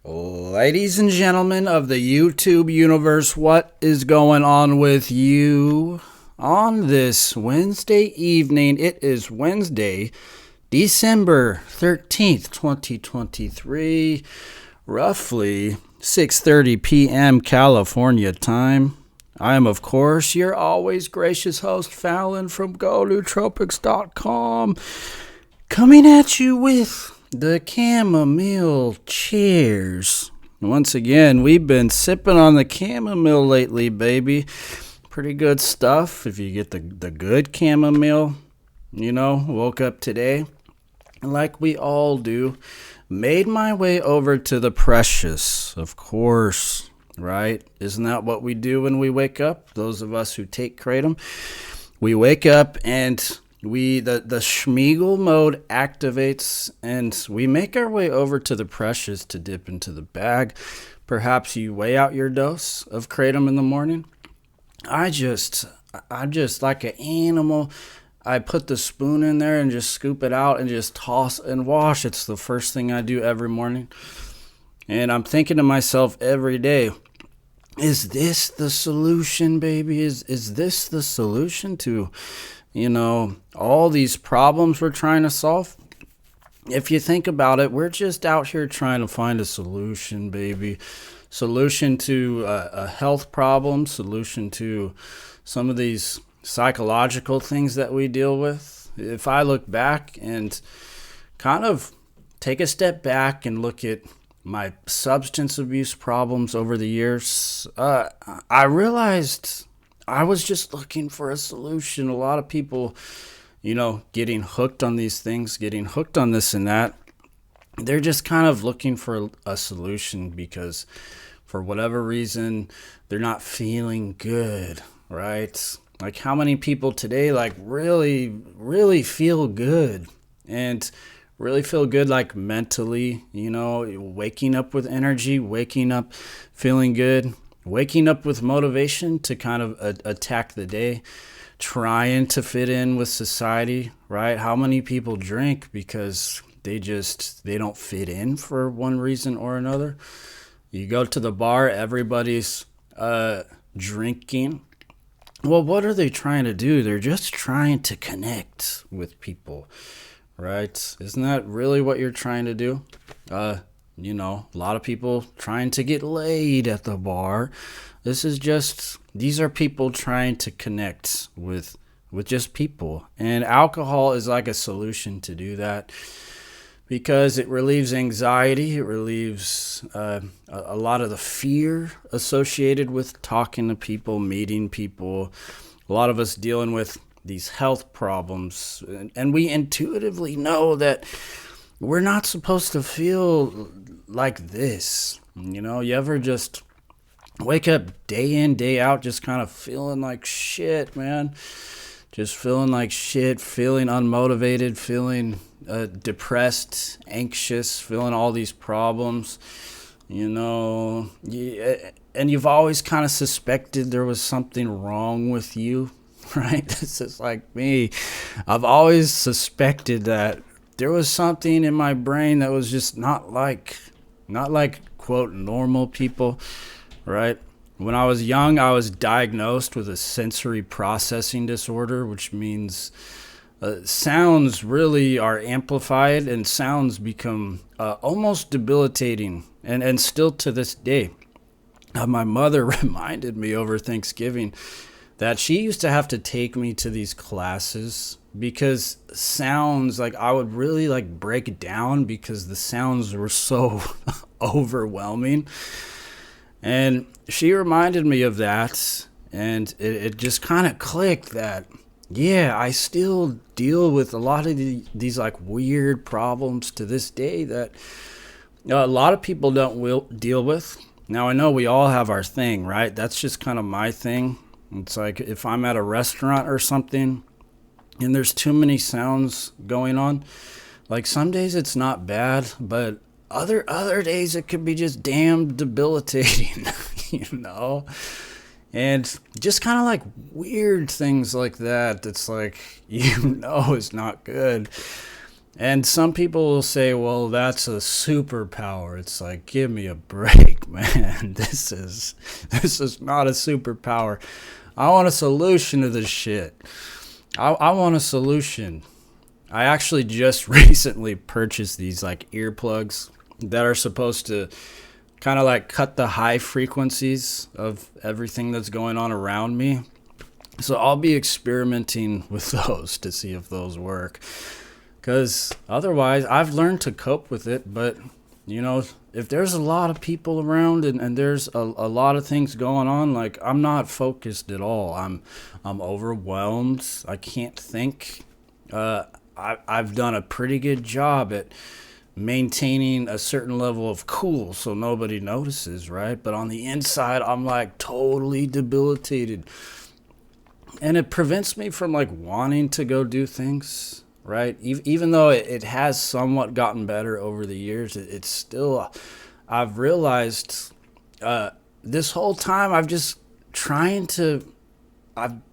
Ladies and gentlemen of the YouTube universe, what is going on with you? On this Wednesday evening, it is Wednesday, December 13th, 2023, roughly 6:30 p.m. California time. I am, of course, your always gracious host, Fallon from GoToTropics.com, coming at you with the chamomile cheers. Once again, we've been sipping on the chamomile lately, baby. Pretty good stuff if you get the good chamomile. Woke up today, like we all do, made my way over to the precious, of course, right? Isn't that what we do when we wake up? Those of us who take Kratom, we wake up and the Schmiegel mode activates, and we make our way over to the precious to dip into the bag. Perhaps you weigh out your dose of Kratom in the morning. I'm just like an animal. I put the spoon in there and just scoop it out and just toss and wash. It's the first thing I do every morning. And I'm thinking to myself every day, is this the solution, baby? Is this the solution to all these problems we're trying to solve? If you think about it, we're just out here trying to find a solution, baby. Solution to a health problem, solution to some of these psychological things that we deal with. If I look back and kind of take a step back and look at my substance abuse problems over the years, I realized I was just looking for a solution. A lot of people, getting hooked on these things, getting hooked on this and that, they're just kind of looking for a solution because for whatever reason, they're not feeling good, right? Like how many people today really, really feel good and really feel good like mentally, waking up with energy, waking up feeling good, waking up with motivation to kind of attack the day, trying to fit in with society, right? How many people drink because they don't fit in for one reason or another? You go to the bar, everybody's drinking. Well, what are they trying to do? They're just trying to connect with people, right? Isn't that really what you're trying to do? A lot of people trying to get laid at the bar. These are people trying to connect with just people. And alcohol is like a solution to do that because it relieves anxiety. It relieves a lot of the fear associated with talking to people, meeting people. A lot of us dealing with these health problems. And we intuitively know that we're not supposed to feel like this. You ever just wake up day in, day out, just kind of feeling like shit, man. Just feeling like shit, feeling unmotivated, feeling depressed, anxious, feeling all these problems, and you've always kind of suspected there was something wrong with you, right? This is like me. I've always suspected that there was something in my brain that was just not like quote normal people, right? When I was young, I was diagnosed with a sensory processing disorder, which means sounds really are amplified and sounds become almost debilitating. And still to this day, my mother reminded me over Thanksgiving that she used to have to take me to these classes because sounds, like I would really break down because the sounds were so overwhelming. And she reminded me of that, and it just kind of clicked that, yeah, I still deal with a lot of these weird problems to this day that a lot of people don't deal with. Now, I know we all have our thing, right? That's just kind of my thing. It's like if I'm at a restaurant or something and there's too many sounds going on, like some days it's not bad, but other days it could be just damn debilitating, And just kind of weird things like that. It's like, it's not good. And some people will say, well, that's a superpower. It's like, give me a break, man. This is not a superpower. I want a solution to this shit. I want a solution. I actually just recently purchased these like earplugs that are supposed to kind of like cut the high frequencies of everything that's going on around me. So I'll be experimenting with those to see if those work. Because otherwise, I've learned to cope with it. But, if there's a lot of people around and there's a lot of things going on, like I'm not focused at all. I'm overwhelmed. I can't think. I've done a pretty good job at maintaining a certain level of cool so nobody notices, right? But on the inside, I'm like totally debilitated. And it prevents me from like wanting to go do things, right? Even though it has somewhat gotten better over the years, it's still, I've realized this whole time I've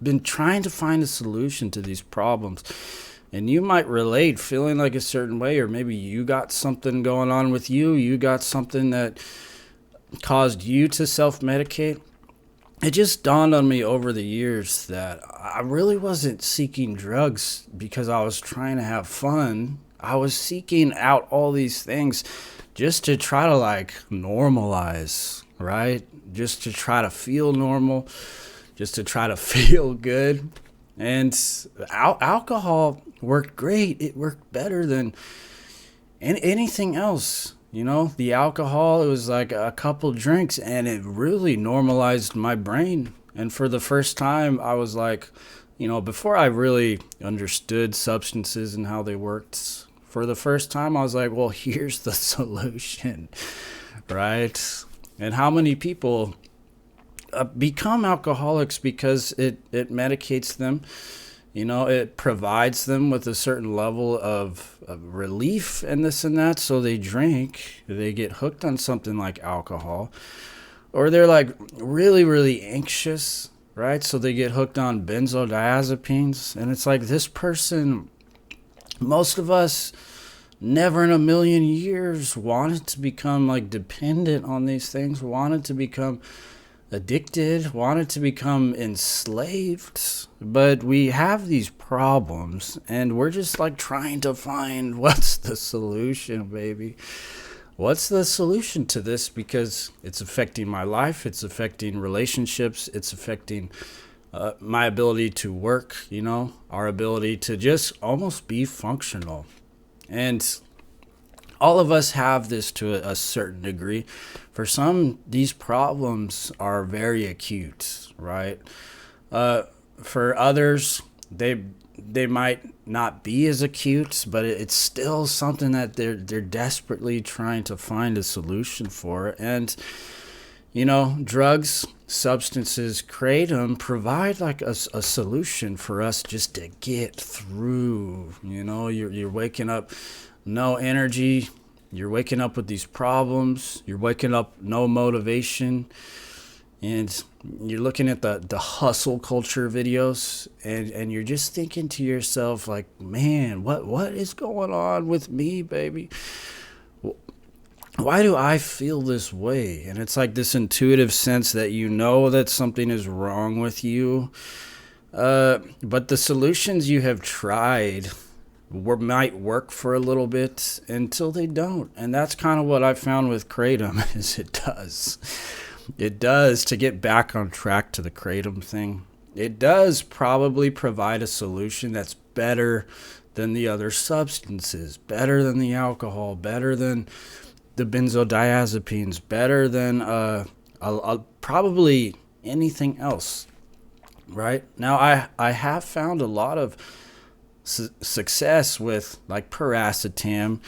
been trying to find a solution to these problems. And you might relate feeling like a certain way, or maybe you got something going on with you. You got something that caused you to self-medicate. It just dawned on me over the years that I really wasn't seeking drugs because I was trying to have fun. I was seeking out all these things just to try to like normalize, right? Just to try to feel normal, just to try to feel good. And alcohol worked great. It worked better than anything else. The alcohol, it was like a couple drinks and it really normalized my brain. And for the first time, I was like, before I really understood substances and how they worked, for the first time, I was like, well, here's the solution, right? And how many people become alcoholics because it medicates them. It provides them with a certain level of relief and this and that. So they drink, they get hooked on something like alcohol, or they're like really, really anxious, right? So they get hooked on benzodiazepines. And it's like this person, most of us never in a million years wanted to become like dependent on these things, wanted to become addicted, wanted to become enslaved, but we have these problems and we're just like trying to find what's the solution, baby. What's the solution to this? Because it's affecting my life, it's affecting relationships, it's affecting my ability to work, our ability to just almost be functional. And all of us have this to a certain degree. For some, these problems are very acute, right? For others, they might not be as acute, but it's still something that they're desperately trying to find a solution for. And drugs, substances, kratom provide like a solution for us just to get through. You're waking up no energy. You're waking up with these problems. You're waking up no motivation. And you're looking at the hustle culture videos and you're just thinking to yourself like, man, what is going on with me, baby? Why do I feel this way? And it's like this intuitive sense that that something is wrong with you. But the solutions you have tried might work for a little bit until they don't. And that's kind of what I found with kratom is it does. It does, to get back on track to the kratom thing. It does probably provide a solution that's better than the other substances, better than the alcohol, better than the benzodiazepines, better than probably anything else, right? Now, I have found a lot of success with like paracetam,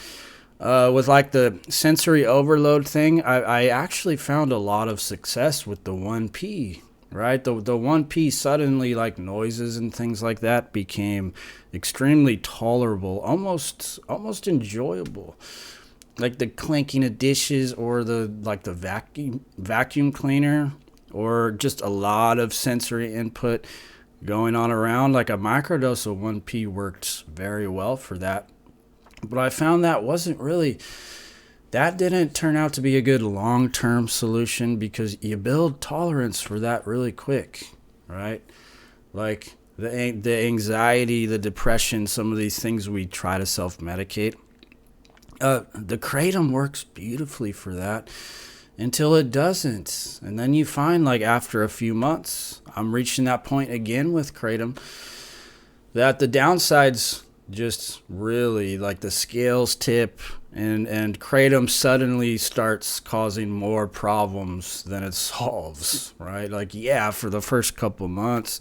with like the sensory overload thing. I actually found a lot of success with the 1P, right? The 1P suddenly, like noises and things like that became extremely tolerable, almost enjoyable. Like the clanking of dishes or the vacuum cleaner, or just a lot of sensory input going on around. Like a microdose of 1P worked very well for that. But I found that didn't turn out to be a good long-term solution because you build tolerance for that really quick, right? Like the anxiety, the depression, some of these things we try to self-medicate. The kratom works beautifully for that until it doesn't. And then you find, like, after a few months, I'm reaching that point again with kratom, that the downsides just really, like, the scales tip, and kratom suddenly starts causing more problems than it solves, right? Like, yeah, for the first couple months,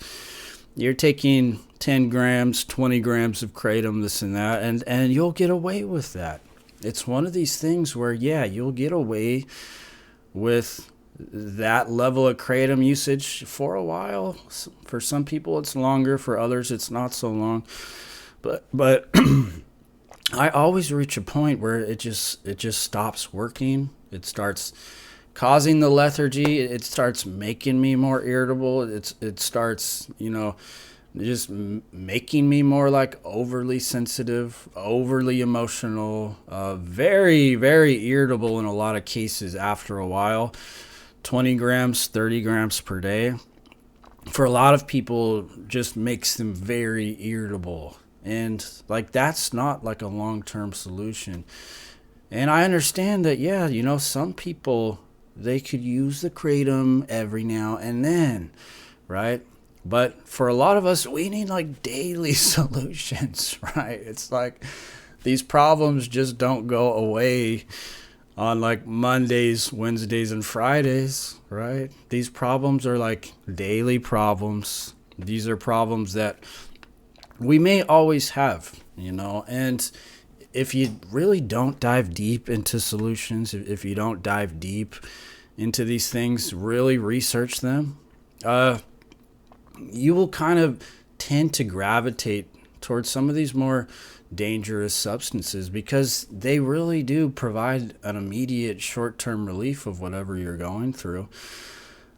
you're taking 10 grams, 20 grams of kratom, this and that, and you'll get away with that. It's one of these things where, yeah, you'll get away with that level of kratom usage for a while. For some people, it's longer. For others, it's not so long. But I always reach a point where it just stops working. It starts causing the lethargy. It starts making me more irritable. It starts, just making me more, like, overly sensitive, overly emotional, very, very irritable in a lot of cases after a while. 20 grams, 30 grams per day, for a lot of people, just makes them very irritable. And, like, that's not, like, a long-term solution. And I understand that, yeah, some people, they could use the kratom every now and then, right? But for a lot of us, we need, like, daily solutions, right? It's like these problems just don't go away on, like, Mondays, Wednesdays, and Fridays, right? These problems are, like, daily problems. These are problems that we may always have, and if you really don't dive deep into solutions, if you don't dive deep into these things, really research them, you will kind of tend to gravitate towards some of these more dangerous substances because they really do provide an immediate short-term relief of whatever you're going through.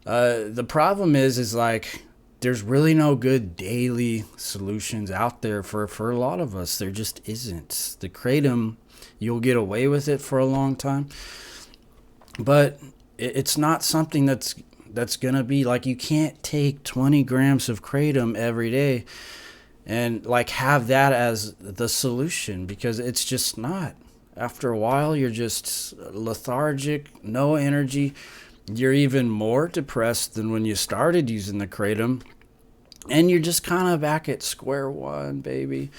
The problem is like, there's really no good daily solutions out there for a lot of us. There just isn't. The kratom, you'll get away with it for a long time, but it's not something that's gonna be like, you can't take 20 grams of kratom every day and, like, have that as the solution, because it's just not. After a while, you're just lethargic, no energy. You're even more depressed than when you started using the kratom, and you're just kind of back at square one, baby.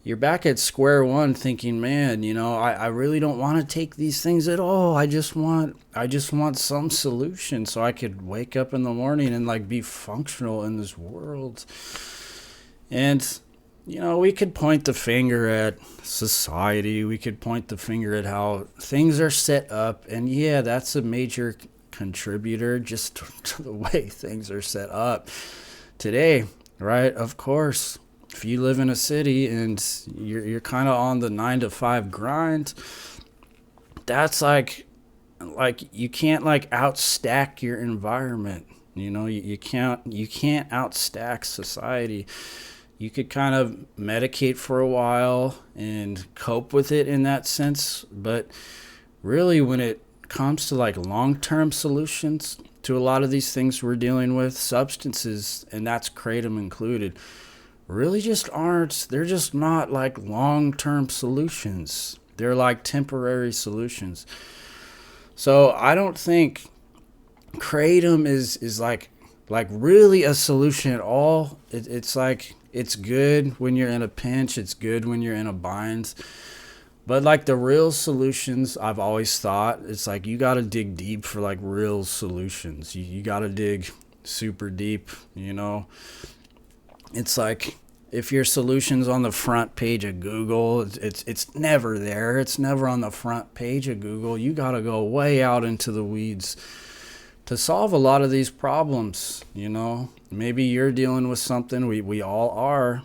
You're back at square one thinking, man, I really don't want to take these things at all. I just want some solution so I could wake up in the morning and, like, be functional in this world. And, we could point the finger at society. We could point the finger at how things are set up. And, yeah, that's a major contributor just to the way things are set up today, right? Of course, if you live in a city and you're kind of on the 9 to 5 grind, that's like you can't, like, outstack your environment. You can't outstack society. You could kind of medicate for a while and cope with it in that sense, but really, when it comes to, like, long-term solutions to a lot of these things we're dealing with, substances, and that's kratom included, really just aren't. They're just not, like, long-term solutions. They're, like, temporary solutions. So I don't think kratom is like really a solution at all. It's like, it's good when you're in a pinch. It's good when you're in a bind. But, like, the real solutions, I've always thought, it's like you got to dig deep for, like, real solutions. You got to dig super deep, It's like, if your solution's on the front page of Google, it's never there. It's never on the front page of Google. You got to go way out into the weeds to solve a lot of these problems, Maybe you're dealing with something. We all are.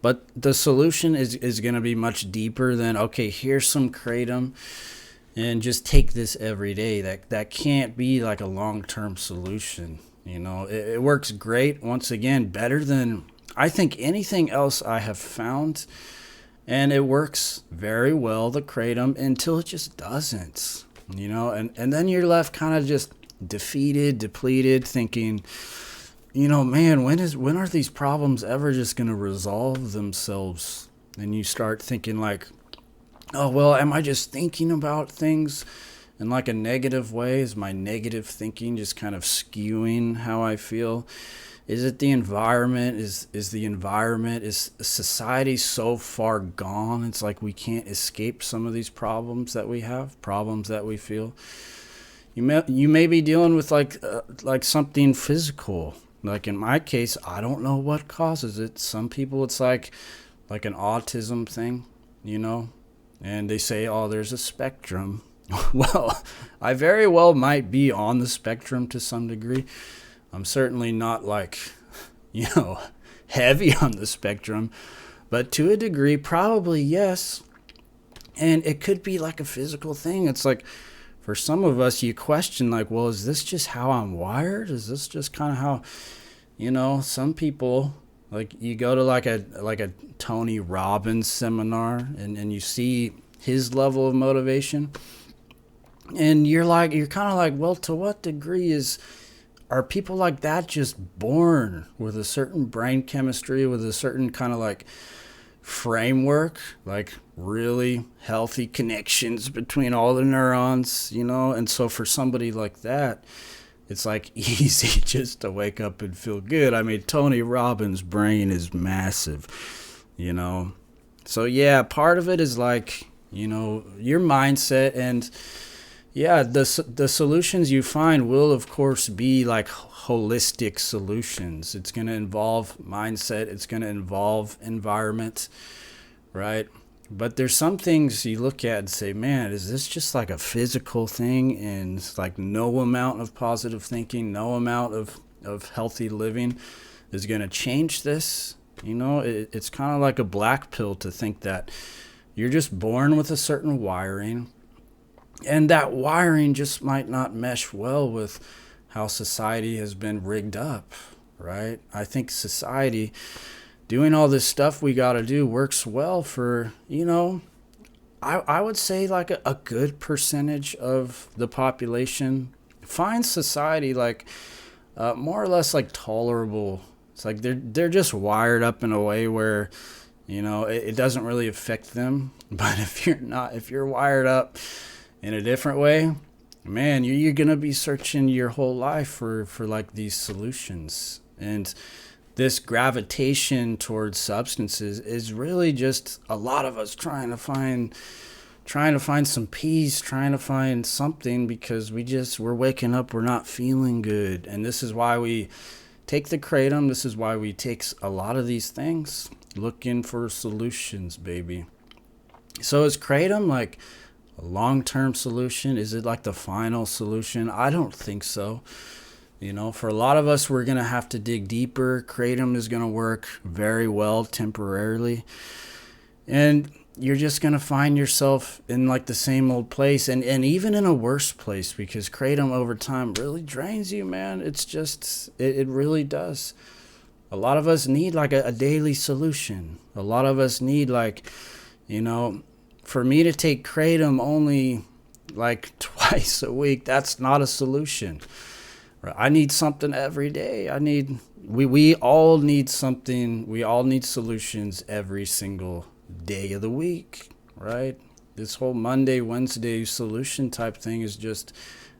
But the solution is going to be much deeper than, okay, here's some kratom and just take this every day. That can't be, like, a long-term solution. It works great, once again, better than I think anything else I have found And it works very well, the Kratom, until it just doesn't, and then you're left kind of just defeated, depleted, thinking, man, when are these problems ever just going to resolve themselves? And you start thinking like, oh, well, am I just thinking about things in like a negative way? Is my negative thinking just kind of skewing how I feel? Is it the environment? Is society so far gone? It's like we can't escape some of these problems that we have, problems that we feel. You may be dealing with like something physical. Like in my case, I don't know what causes it. Some people it's like an autism thing, and they say, oh, there's a spectrum. Well, I very well might be on the spectrum to some degree. I'm certainly not like, heavy on the spectrum, but to a degree, probably yes. And it could be like a physical thing. It's like, for some of us, you question like, well, is this just how I'm wired? Is this just kind of how, some people, like you go to like a Tony Robbins seminar and you see his level of motivation, and you're kind of like, well, to what degree are people like that just born with a certain brain chemistry, with a certain kind of like framework, like really healthy connections between all the neurons, and so for somebody like that, it's like easy just to wake up and feel good. I mean, Tony Robbins' brain is massive, so yeah, part of it is like, your mindset. And yeah, the solutions you find will, of course, be like holistic solutions. It's going to involve mindset. It's going to involve environment, right? But there's some things you look at and say, man, is this just like a physical thing? And it's like no amount of positive thinking, no amount of healthy living is going to change this. It's kind of like a black pill to think that you're just born with a certain wiring, and that wiring just might not mesh well with how society has been rigged up, right? I think society doing all this stuff we got to do works well for, I would say like a good percentage of the population finds society like more or less like tolerable. It's like they're just wired up in a way where, it doesn't really affect them. But if you're wired up in a different way, man, you're going to be searching your whole life for like these solutions. And this gravitation towards substances is really just a lot of us trying to find some peace, trying to find something, because we're waking up, we're not feeling good. And this is why we take the Kratom. This is why we take a lot of these things, looking for solutions, baby. So is Kratom like a long-term solution? Is it like the final solution? I don't think so. For a lot of us, we're going to have to dig deeper. Kratom is going to work very well temporarily. And you're just going to find yourself in like the same old place, and even in a worse place, because Kratom over time really drains you, man. It's just, it really does. A lot of us need like a daily solution. A lot of us need like, for me to take Kratom only like twice a week, that's not a solution. I need something every day. We all need something. We all need solutions every single day of the week, right? This whole Monday, Wednesday solution type thing is just,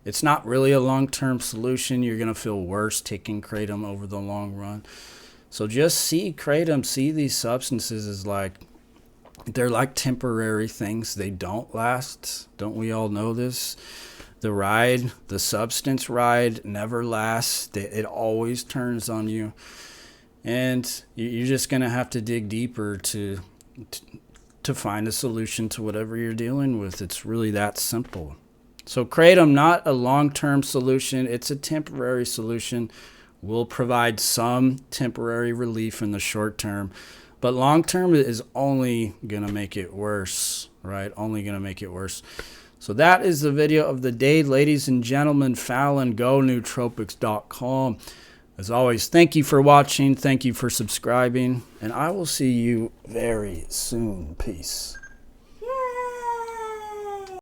it's not really a long-term solution. You're going to feel worse taking Kratom over the long run. So just see Kratom, see these substances as like, they're like temporary things. They don't last. Don't we all know this? The substance ride never lasts. It always turns on you. And you're just going to have to dig deeper to find a solution to whatever you're dealing with. It's really that simple. So Kratom, not a long-term solution. It's a temporary solution. Will provide some temporary relief in the short term. But long-term is only going to make it worse, right? Only going to make it worse. So that is the video of the day, ladies and gentlemen. Fallon, go nootropics.com. As always, thank you for watching. Thank you for subscribing. And I will see you very soon. Peace.